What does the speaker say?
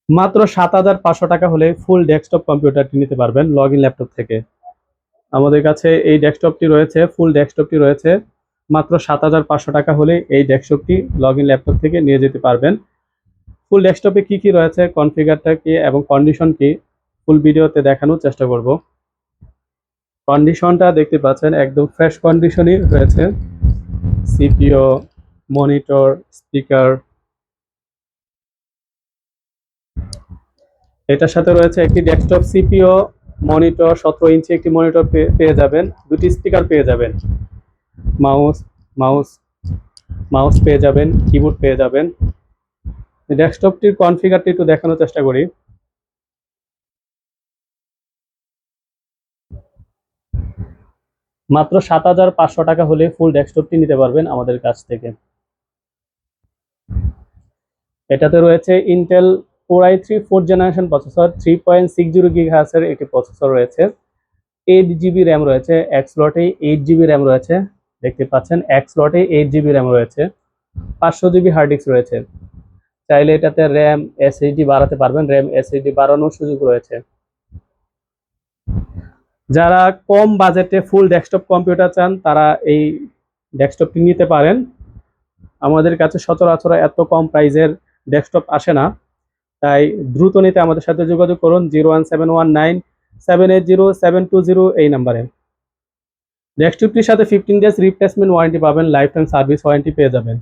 মাত্র 7,500 টাকা হলে ফুল ডেস্কটপ কম্পিউটারটি নিতে পারবেন লগ ইন ল্যাপটপ থেকে। আমাদের কাছে এই ডেস্কটপটি রয়েছে, ফুল ডেস্কটপটি রয়েছে। মাত্র 7,500 টাকা হলে এই ডেস্কটপটি লগ ইন ল্যাপটপ থেকে নিয়ে যেতে পারবেন। ফুল ডেস্কটপে কি কি রয়েছে, কনফিগারটা কি এবং কন্ডিশন কি, ফুল ভিডিওতে দেখানোর চেষ্টা করব। কন্ডিশনটা দেখতে পাচ্ছেন একদম ফ্রেশ কন্ডিশনই রয়েছে। সিপিইউ, মনিটর, স্পিকার, এটার সাথে রয়েছে একটি ডেস্কটপ সিপিইউ, মনিটর, 17 ইঞ্চি একটি মনিটর পেয়ে যাবেন, দুটি স্পিকার পেয়ে যাবেন, মাউস মাউস মাউস পেয়ে যাবেন, কিবোর্ড পেয়ে যাবেন। ডেস্কটপটির কনফিগারটি একটু দেখানোর চেষ্টা করি। মাত্র 7,500 টাকা হলে ফুল ডেস্কটপটি নিতে পারবেন আমাদের কাছ থেকে। এটাতে রয়েছে Intel Core i3 4th generation processor, 3.60 GHz-এর একটি প্রসেসর রয়েছে, 8 GB র্যাম রয়েছে, এক স্লটে 8 GB র্যাম রয়েছে, দেখতে পাচ্ছেন এক স্লটে 8 GB র্যাম রয়েছে, 500 GB হার্ড ডিস্ক রয়েছে। চাইলে এটাতে র্যাম এসএসডি বাড়াতে পারবেন, র্যাম এসএসডি বাড়ানোর সুযোগ রয়েছে। যারা কম বাজেটে ফুল ডেস্কটপ কম্পিউটার চান তারা এই ডেস্কটপটি নিতে পারেন। আমাদের কাছে সচরাচর এত কম প্রাইজের ডেস্কটপ আসে না, তাই দ্রুত নিতে আমাদের সাথে যোগাযোগ করুন 01719780720 এই নাম্বারে। ডেস্কটপটির সাথে 15 days রিপ্লেসমেন্ট ওয়ারেন্টি পাবেন, লাইফ টাইম সার্ভিস ওয়ারেন্টি পেয়ে যাবেন।